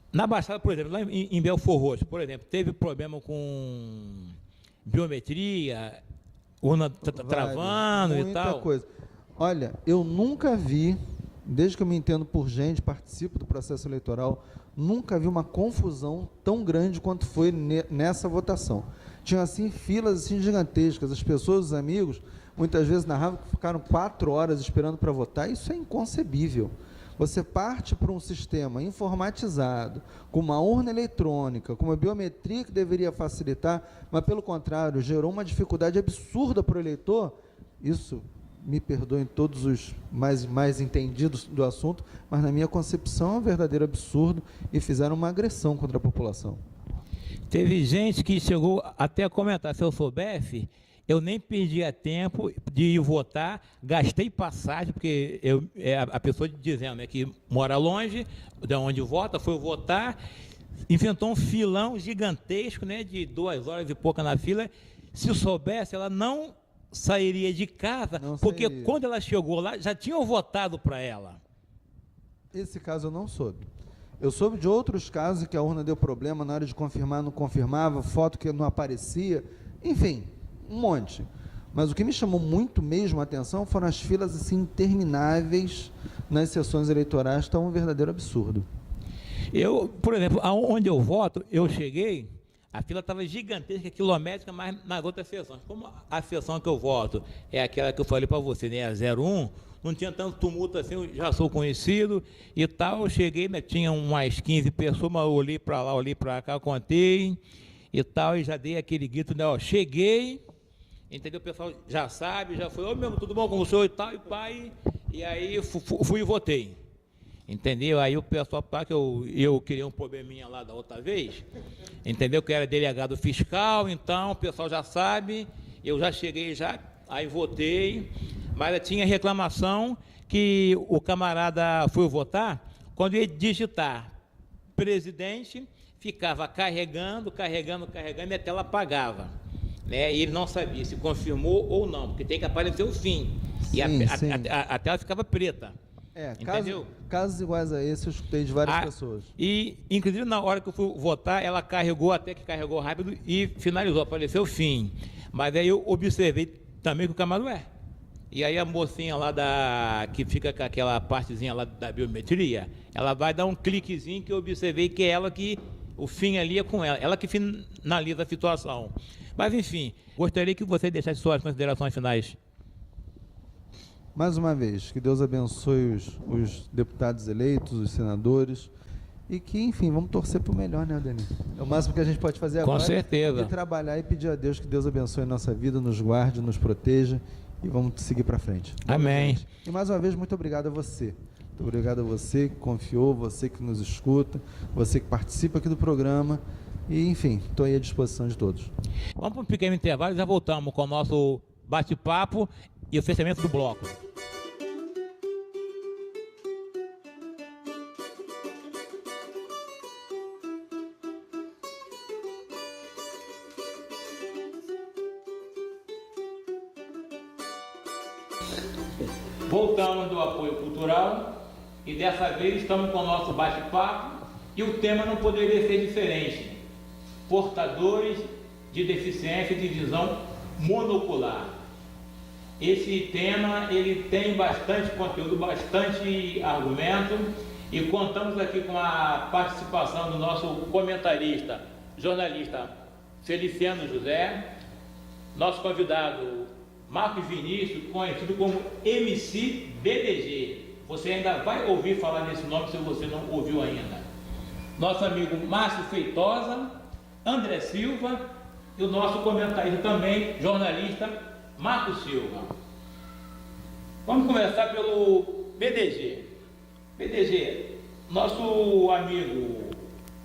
na Baixada, por exemplo, lá em Belford Roxo, por exemplo, teve problema com biometria, urna travando e tal? Muita coisa. Olha, eu nunca vi, desde que eu me entendo por gente, participo do processo eleitoral, nunca vi uma confusão tão grande quanto foi nessa votação. Tinha, assim, filas assim, gigantescas, as pessoas, os amigos, muitas vezes narravam que ficaram 4 horas esperando para votar. Isso é inconcebível. Você parte para um sistema informatizado, com uma urna eletrônica, com uma biometria que deveria facilitar, mas, pelo contrário, gerou uma dificuldade absurda para o eleitor. Isso, me perdoem todos os mais entendidos do assunto, mas, na minha concepção, é um verdadeiro absurdo e fizeram uma agressão contra a população. Teve gente que chegou até a comentar, se eu soubesse, eu nem perdia tempo de ir votar, gastei passagem, porque a pessoa dizendo, né, que mora longe, de onde vota, foi votar, inventou um filão gigantesco, né, de 2 horas e pouca na fila. Se soubesse, ela não sairia de casa, porque quando ela chegou lá, já tinham votado para ela. Esse caso eu não soube. Eu soube de outros casos que a urna deu problema na hora de confirmar, não confirmava, foto que não aparecia, enfim, um monte. Mas o que me chamou muito mesmo a atenção foram as filas assim intermináveis nas sessões eleitorais, está um verdadeiro absurdo. Eu, por exemplo, onde eu voto, eu cheguei, a fila estava gigantesca, quilométrica, mas nas outras sessões. Como a sessão que eu voto é aquela que eu falei para você, né, a 01, não tinha tanto tumulto assim, eu já sou conhecido e tal. Eu cheguei, né, tinha umas 15 pessoas, mas eu olhei para lá, olhei para cá, contei e tal, e já dei aquele grito, né, ó, cheguei, entendeu? O pessoal já sabe, já foi, ô meu, tudo bom com o senhor e tal, e pai, e aí fui e votei. Entendeu? Aí o pessoal, que eu queria um probleminha lá da outra vez, entendeu? Que eu era delegado fiscal, então o pessoal já sabe, eu já cheguei, aí votei, mas tinha reclamação que o camarada foi votar, quando ia digitar presidente, ficava carregando, e a tela apagava, né? E ele não sabia se confirmou ou não, porque tem que aparecer o fim, sim, e a tela ficava preta. Casos iguais a esse eu escutei de várias pessoas. E, inclusive, na hora que eu fui votar, ela carregou, até que carregou rápido e finalizou, apareceu o fim. Mas aí eu observei também que o camarada E aí a mocinha lá que fica com aquela partezinha lá da biometria, ela vai dar um cliquezinho que eu observei que é ela que, o fim ali é com ela que finaliza a situação. Mas, enfim, gostaria que você deixasse suas considerações finais. Mais uma vez, que Deus abençoe os deputados eleitos, os senadores, e que, enfim, vamos torcer para o melhor, né, Denis? É o máximo que a gente pode fazer agora. Com certeza. E trabalhar e pedir a Deus que Deus abençoe a nossa vida, nos guarde, nos proteja, e vamos seguir para frente. Amém. E mais uma vez, muito obrigado a você. Muito obrigado a você que confiou, você que nos escuta, você que participa aqui do programa. E, enfim, estou aí à disposição de todos. Vamos para um pequeno intervalo e já voltamos com o nosso bate-papo e o fechamento do bloco. Voltamos do apoio cultural e dessa vez estamos com o nosso bate-papo e o tema não poderia ser diferente: portadores de deficiência de visão monocular. Esse tema ele tem bastante conteúdo, bastante argumento e contamos aqui com a participação do nosso comentarista, jornalista Feliciano José, nosso convidado Marcos Vinícius, conhecido como MC BDG. Você ainda vai ouvir falar nesse nome se você não ouviu ainda. nosso amigo Márcio Feitosa, André Silva e o nosso comentarista também, jornalista Marcos Silva. Vamos começar pelo PDG. PDG, nosso amigo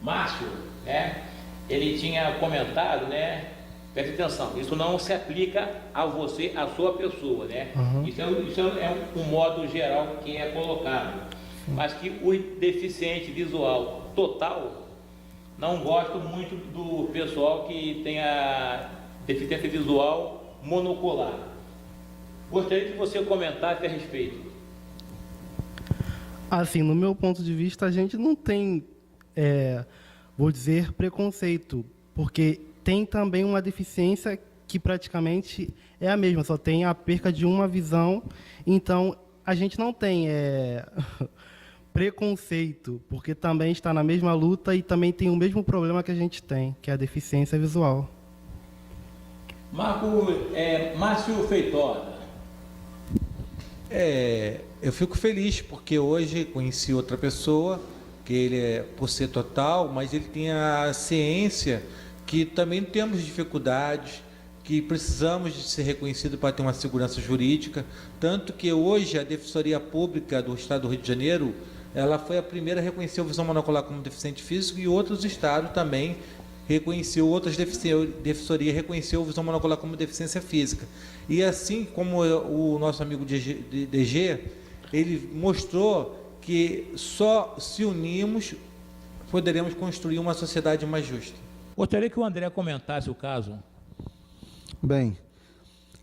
Márcio, né, ele tinha comentado, né, preste atenção, isso não se aplica a você, a sua pessoa, né? Isso é um modo geral que é colocado. Mas que o deficiente visual total não gosta muito do pessoal que tem a deficiência visual monocular. Gostaria que você comentasse a respeito. Assim, no meu ponto de vista, a gente não tem, vou dizer, preconceito, porque tem também uma deficiência que praticamente é a mesma, só tem a perca de uma visão, então a gente não tem preconceito, porque também está na mesma luta e também tem o mesmo problema que a gente tem, que é a deficiência visual. Márcio Feitosa. Eu fico feliz porque hoje conheci outra pessoa, que ele por ser total, mas ele tem a ciência que também temos dificuldades, que precisamos de ser reconhecido para ter uma segurança jurídica, tanto que hoje a Defensoria Pública do Estado do Rio de Janeiro, ela foi a primeira a reconhecer o visão monocular como deficiente físico, e outros estados também reconheceu, outras defensorias reconheceu o visão monocular como deficiência física. E assim como o nosso amigo DG, ele mostrou que só se unimos poderemos construir uma sociedade mais justa. Gostaria que o André comentasse o caso. Bem,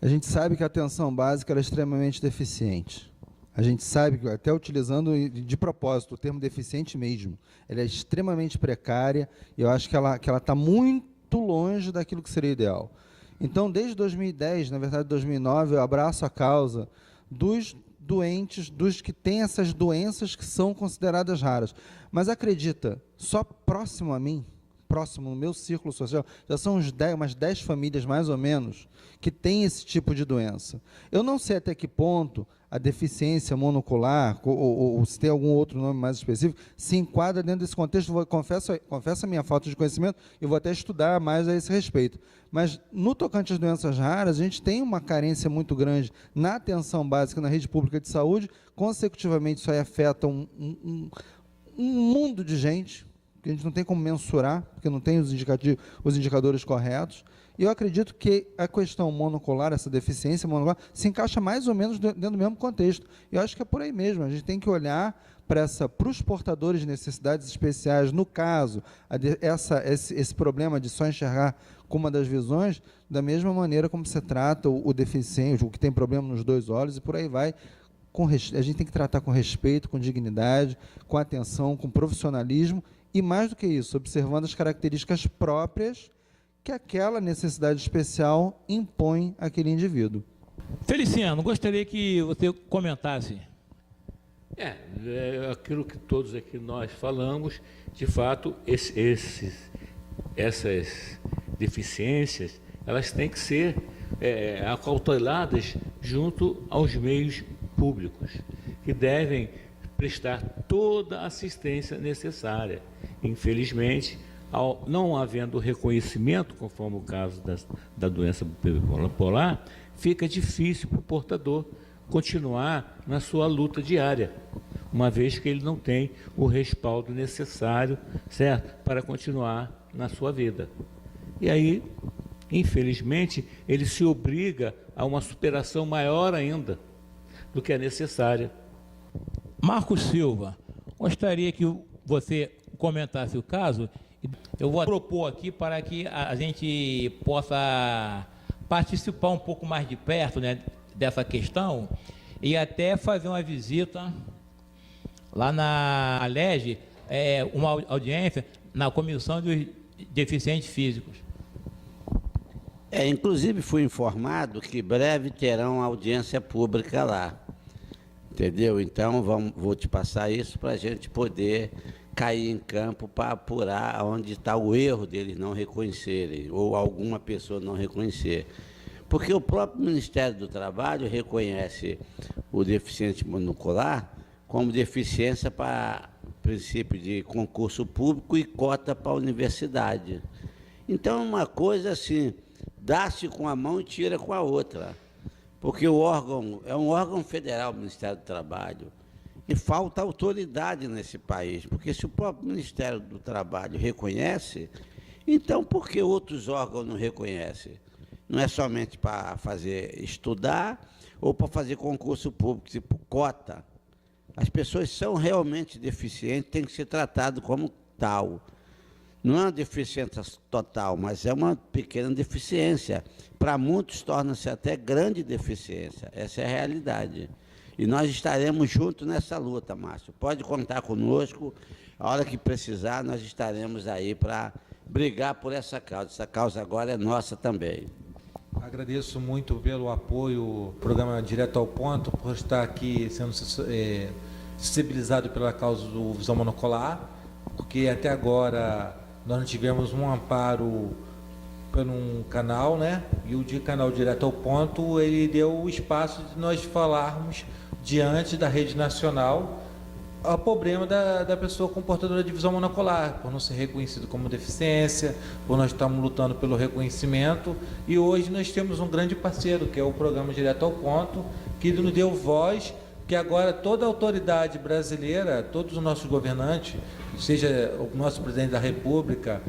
a gente sabe que a atenção básica é extremamente deficiente. A gente sabe que, até utilizando de propósito o termo deficiente mesmo, ela é extremamente precária e eu acho que ela está muito longe daquilo que seria ideal. Então, desde 2010, na verdade 2009, eu abraço a causa dos doentes, dos que têm essas doenças que são consideradas raras. Mas acredita, só próximo a mim, próximo no meu círculo social, já são umas 10 famílias mais ou menos que têm esse tipo de doença. Eu não sei até que ponto a deficiência monocular, ou se tem algum outro nome mais específico, se enquadra dentro desse contexto. Confesso a minha falta de conhecimento, e vou até estudar mais a esse respeito. Mas, no tocante às doenças raras, a gente tem uma carência muito grande na atenção básica, na rede pública de saúde. Consecutivamente, isso aí afeta um mundo de gente, que a gente não tem como mensurar, porque não tem os indicadores corretos. E eu acredito que a questão monocular, essa deficiência monocular, se encaixa mais ou menos dentro do mesmo contexto. E eu acho que é por aí mesmo. A gente tem que olhar para os portadores de necessidades especiais, no caso, esse problema de só enxergar com uma das visões, da mesma maneira como se trata o deficiente, o que tem problema nos dois olhos, e por aí vai. A gente tem que tratar com respeito, com dignidade, com atenção, com profissionalismo, e mais do que isso, observando as características próprias que aquela necessidade especial impõe àquele indivíduo. Feliciano, gostaria que você comentasse. Aquilo que todos aqui nós falamos, de fato, essas deficiências, elas têm que ser acauteladas junto aos meios públicos, que devem prestar toda a assistência necessária. Infelizmente, não havendo reconhecimento, conforme o caso da doença bipolar, fica difícil para o portador continuar na sua luta diária, uma vez que ele não tem o respaldo necessário, certo, para continuar na sua vida. E aí, infelizmente, ele se obriga a uma superação maior ainda do que é necessária. Marcos Silva, gostaria que você comentasse o caso. Eu vou propor aqui para que a gente possa participar um pouco mais de perto, né, dessa questão, e até fazer uma visita lá na ALERJ, uma audiência na Comissão dos Deficientes Físicos. Inclusive fui informado que breve terão audiência pública lá, entendeu? Então vou te passar isso para a gente poder cair em campo para apurar onde está o erro deles não reconhecerem, ou alguma pessoa não reconhecer. Porque o próprio Ministério do Trabalho reconhece o deficiente monocular como deficiência para princípio de concurso público e cota para a universidade. Então, uma coisa assim, dá-se com a mão e tira com a outra, porque o órgão é um órgão federal, o Ministério do Trabalho, e falta autoridade nesse país, porque se o próprio Ministério do Trabalho reconhece, então por que outros órgãos não reconhecem? Não é somente para fazer estudar ou para fazer concurso público, tipo cota. As pessoas são realmente deficientes, têm que ser tratadas como tal. Não é uma deficiência total, mas é uma pequena deficiência. Para muitos torna-se até grande deficiência. Essa é a realidade. E nós estaremos juntos nessa luta, Márcio. Pode contar conosco. A hora que precisar, nós estaremos aí para brigar por essa causa. Essa causa agora é nossa também. Agradeço muito pelo apoio ao programa Direto ao Ponto, por estar aqui sendo sensibilizado pela causa do visão monocular, porque até agora nós não tivemos um amparo por um canal, né? E o canal Direto ao Ponto, ele deu o espaço de nós falarmos diante da rede nacional o problema da pessoa com portadora de visão monocular, por não ser reconhecido como deficiência, por nós estarmos lutando pelo reconhecimento, e hoje nós temos um grande parceiro, que é o programa Direto ao Ponto, que nos deu voz, que agora toda a autoridade brasileira, todos os nossos governantes, seja o nosso presidente da República,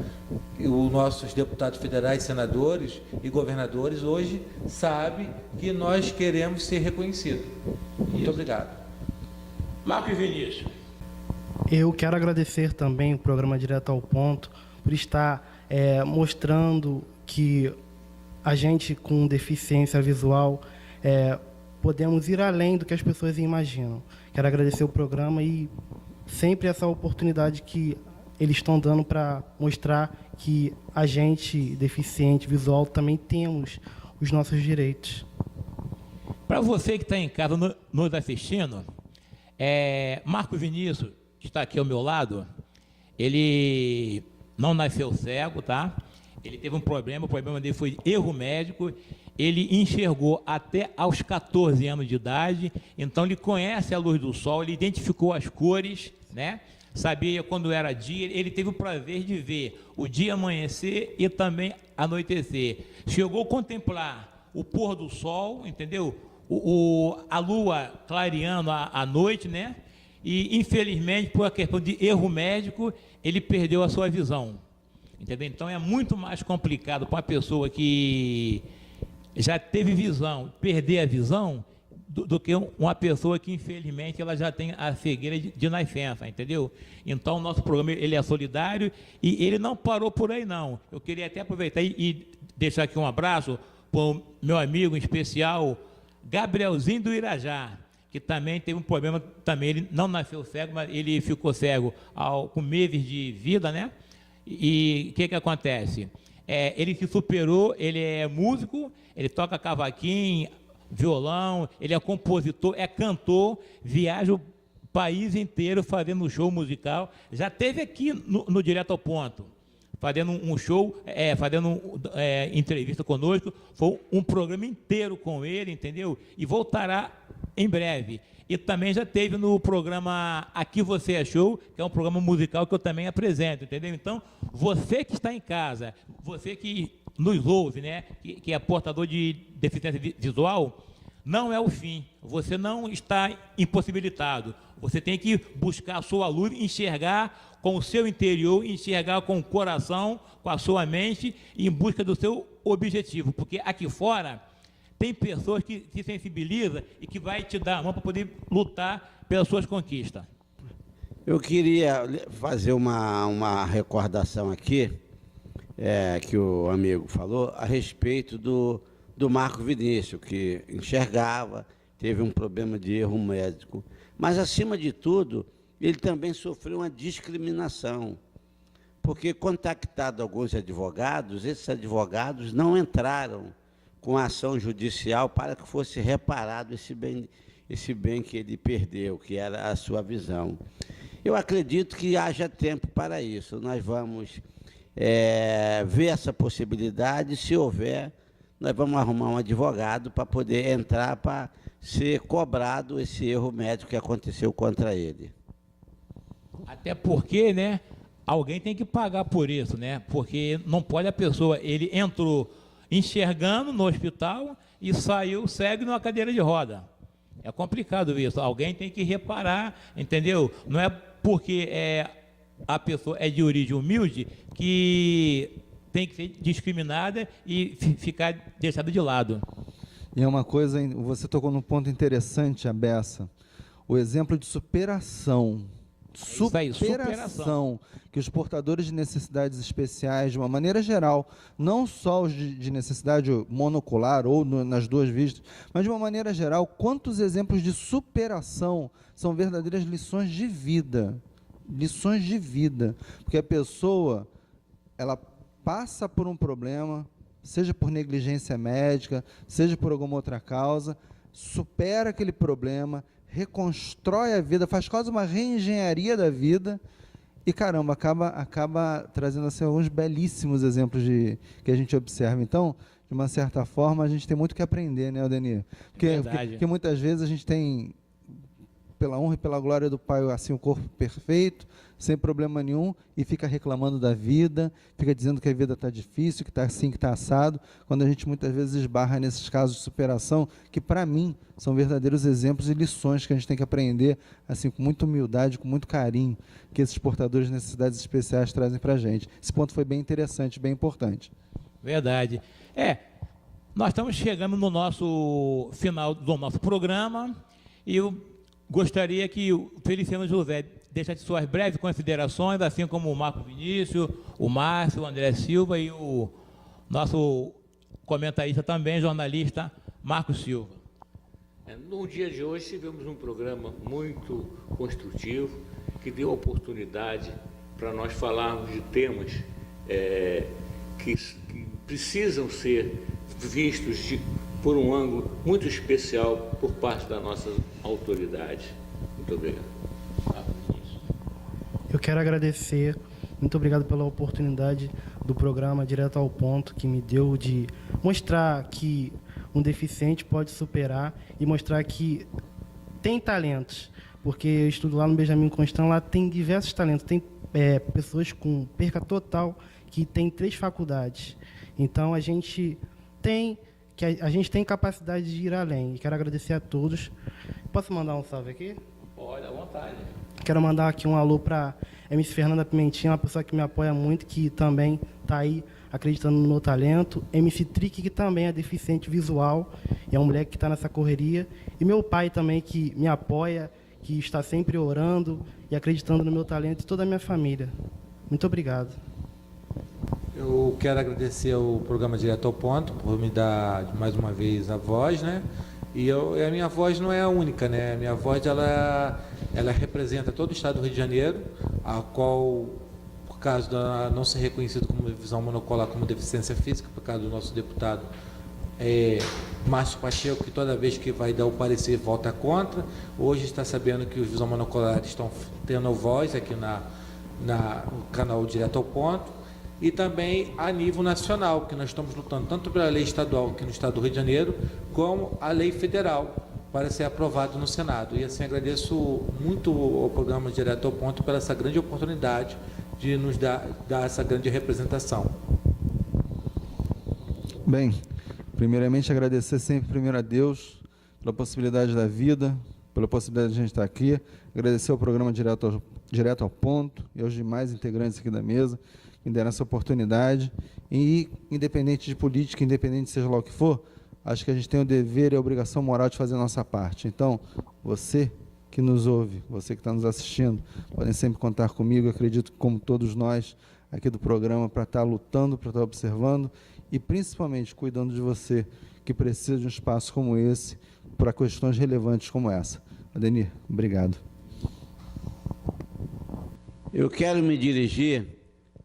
os nossos deputados federais, senadores e governadores, hoje sabe que nós queremos ser reconhecidos. Muito obrigado. Marcos Vinícius. Eu quero agradecer também o programa Direto ao Ponto por estar mostrando que a gente com deficiência visual podemos ir além do que as pessoas imaginam. Quero agradecer o programa e sempre essa oportunidade que eles estão dando para mostrar que a gente deficiente visual também temos os nossos direitos. Para você que está em casa nos assistindo, Marcos Vinícius, que está aqui ao meu lado, ele não nasceu cego, tá? Ele teve um problema, o problema dele foi erro médico, ele enxergou até aos 14 anos de idade, então ele conhece a luz do sol, ele identificou as cores, né? Sabia quando era dia, ele teve o prazer de ver o dia amanhecer e também anoitecer. Chegou a contemplar o pôr do sol, entendeu? A lua clareando à noite, né? E, infelizmente, por uma questão de erro médico, ele perdeu a sua visão. Entendeu? Então, é muito mais complicado para uma pessoa que já teve visão, perder a visão, do que uma pessoa que, infelizmente, ela já tem a cegueira de nascença, entendeu? Então, o nosso programa, ele é solidário e ele não parou por aí, não. Eu queria até aproveitar e deixar aqui um abraço para o meu amigo em especial, Gabrielzinho do Irajá, que também teve um problema, também ele não nasceu cego, mas ele ficou cego com meses de vida, né? E o que acontece? Ele se superou, ele é músico, ele toca cavaquinho, violão, ele é compositor, é cantor, viaja o país inteiro fazendo show musical, já esteve aqui no Direto ao Ponto, fazendo um show, fazendo entrevista conosco, foi um programa inteiro com ele, entendeu? E voltará em breve. E também já teve no programa Aqui Você é Show, que é um programa musical que eu também apresento, entendeu? Então, você que está em casa, você que nos ouve, né, que é portador de deficiência visual, não é o fim. Você não está impossibilitado. Você tem que buscar a sua luz, enxergar com o seu interior, enxergar com o coração, com a sua mente, em busca do seu objetivo. Porque aqui fora tem pessoas que se sensibilizam e que vai te dar a mão para poder lutar pelas suas conquistas. Eu queria fazer uma recordação aqui, que o amigo falou, a respeito do Marcos Vinícius, que enxergava, teve um problema de erro médico. Mas, acima de tudo, ele também sofreu uma discriminação, porque, contactado alguns advogados, esses advogados não entraram com a ação judicial para que fosse reparado esse bem que ele perdeu, que era a sua visão. Eu acredito que haja tempo para isso. Nós vamos ver essa possibilidade, se houver, nós vamos arrumar um advogado para poder entrar, para ser cobrado esse erro médico que aconteceu contra ele. Até porque, né, alguém tem que pagar por isso, né? Porque não pode a pessoa, ele entrou enxergando no hospital e saiu cego numa cadeira de roda. É complicado isso. Alguém tem que reparar, entendeu? Não é porque a pessoa é de origem humilde que tem que ser discriminada e ficar deixada de lado. E é uma coisa, você tocou num ponto interessante, a Bessa, o exemplo de superação. Superação que os portadores de necessidades especiais, de uma maneira geral, não só os de necessidade monocular ou nas duas vistas, mas de uma maneira geral, quantos exemplos de superação são verdadeiras lições de vida. Lições de vida. Porque a pessoa, ela passa por um problema, seja por negligência médica, seja por alguma outra causa, supera aquele problema, reconstrói a vida, faz quase uma reengenharia da vida e, caramba, acaba trazendo assim, alguns belíssimos exemplos que a gente observa. Então, de uma certa forma, a gente tem muito que aprender, né, Aldenir? Porque muitas vezes a gente tem, pela honra e pela glória do Pai, assim, o corpo perfeito, sem problema nenhum, e fica reclamando da vida, fica dizendo que a vida está difícil, que está assim, que está assado, quando a gente muitas vezes esbarra nesses casos de superação, que para mim são verdadeiros exemplos e lições que a gente tem que aprender, assim, com muita humildade, com muito carinho, que esses portadores de necessidades especiais trazem para a gente. Esse ponto foi bem interessante, bem importante. Verdade. Nós estamos chegando no nosso final do nosso programa, e eu gostaria que o Feliciano José deixasse suas breves considerações, assim como o Marco Vinícius, o Márcio, o André Silva e o nosso comentarista também, jornalista Marcos Silva. No dia de hoje tivemos um programa muito construtivo, que deu oportunidade para nós falarmos de temas que precisam ser vistos por um ângulo muito especial por parte da nossa autoridade. Muito obrigado. Eu quero agradecer, muito obrigado pela oportunidade do programa Direto ao Ponto, que me deu de mostrar que um deficiente pode superar e mostrar que tem talentos, porque eu estudo lá no Benjamin Constant, lá tem diversos talentos, tem pessoas com perca total que tem 3 faculdades. Então a gente tem capacidade de ir além. E quero agradecer a todos. Posso mandar um salve aqui? Pode, à vontade. Quero mandar aqui um alô para MC Fernanda Pimentinha, uma pessoa que me apoia muito, que também está aí acreditando no meu talento. MC Trick, que também é deficiente visual, e é um moleque que está nessa correria. E meu pai também, que me apoia, que está sempre orando e acreditando no meu talento, e toda a minha família. Muito obrigado. Eu quero agradecer ao programa Direto ao Ponto por me dar mais uma vez a voz, né? E a minha voz não é a única, né? A minha voz ela representa todo o estado do Rio de Janeiro, a qual, por causa de não ser reconhecido como visão monocular, como deficiência física, por causa do nosso deputado Márcio Pacheco, que toda vez que vai dar o parecer vota contra. Hoje está sabendo que os visão monoculares estão tendo voz aqui no canal Direto ao Ponto. E também a nível nacional, que nós estamos lutando tanto pela lei estadual aqui no estado do Rio de Janeiro, como a lei federal, para ser aprovado no Senado. E assim agradeço muito ao programa Direto ao Ponto pela essa grande oportunidade de nos dar essa grande representação. Bem, primeiramente agradecer sempre primeiro a Deus pela possibilidade da vida, pela possibilidade de a gente estar aqui, agradecer ao programa Direto ao Ponto e aos demais integrantes aqui da mesa, que deram essa oportunidade, e independente de política, independente seja lá o que for, acho que a gente tem o dever e a obrigação moral de fazer a nossa parte. Então, você que nos ouve, você que está nos assistindo, podem sempre contar comigo, acredito que como todos nós aqui do programa, para estar lutando, para estar observando e principalmente cuidando de você, que precisa de um espaço como esse, para questões relevantes como essa. Aldenir, obrigado. Eu quero me dirigir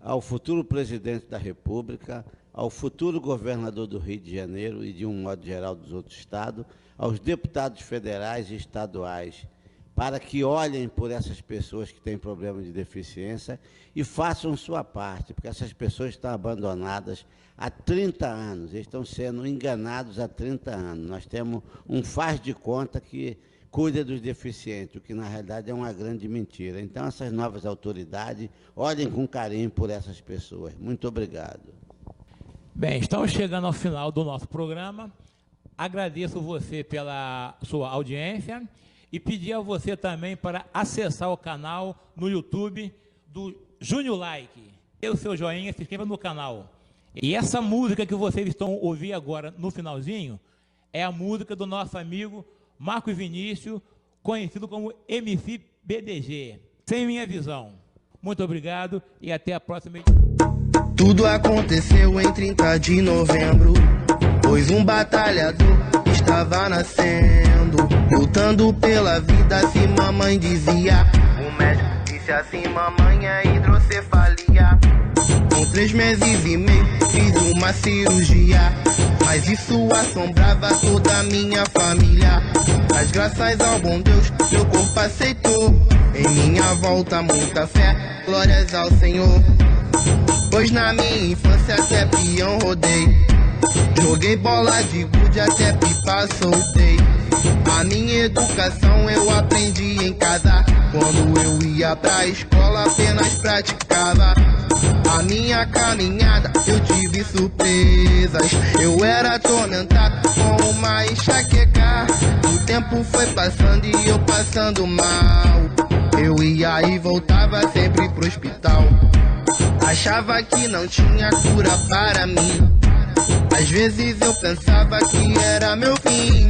ao futuro presidente da República, ao futuro governador do Rio de Janeiro e, de um modo geral, dos outros estados, aos deputados federais e estaduais, para que olhem por essas pessoas que têm problema de deficiência e façam sua parte, porque essas pessoas estão abandonadas há 30 anos, eles estão sendo enganados há 30 anos. Nós temos um faz de conta que cuida dos deficientes, o que na realidade é uma grande mentira. Então, essas novas autoridades, olhem com carinho por essas pessoas. Muito obrigado. Bem, estamos chegando ao final do nosso programa. Agradeço você pela sua audiência e pedir a você também para acessar o canal no YouTube do Júnior Like. Dê o seu joinha, se inscreva no canal. E essa música que vocês estão ouvindo agora no finalzinho é a música do nosso amigo Marcos Vinícius, conhecido como MC BDG. Sem minha visão. Muito obrigado e até a próxima edição. Tudo aconteceu em 30 de novembro, pois um batalhador estava nascendo, lutando pela vida, assim mamãe dizia. O médico disse assim, mamãe é hidrocefalia. Com 3 meses e meio fiz uma cirurgia, mas isso assombrava toda a minha família. Mas graças ao bom Deus, meu corpo aceitou. Em minha volta muita fé, glórias ao Senhor. Pois na minha infância até peão rodei, joguei bola de gude até pipa soltei. A minha educação eu aprendi em casa, quando eu ia pra escola apenas praticava. A minha caminhada eu tive surpresas, eu era atormentado com uma enxaqueca. O tempo foi passando e eu passando mal, eu ia e voltava sempre pro hospital. Achava que não tinha cura para mim, às vezes eu pensava que era meu fim.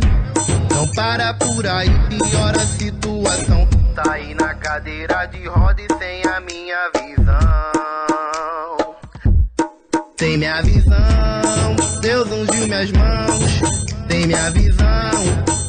Não para por aí, piora a situação. Tá aí na cadeira de roda e sem a minha visão. Sem minha visão, Deus ungiu minhas mãos. Sem minha visão,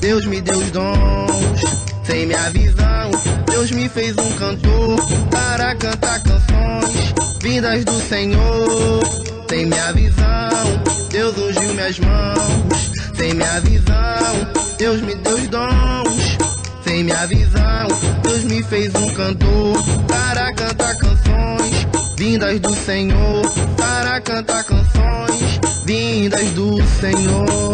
Deus me deu os dons. Sem minha visão, Deus me fez um cantor para cantar canções vindas do Senhor. Sem minha visão, Deus ungiu minhas mãos. Sem minha visão, Deus me deu os dons. Sem minha visão, Deus me fez um cantor para cantar canções vindas do Senhor. Para cantar canções vindas do Senhor.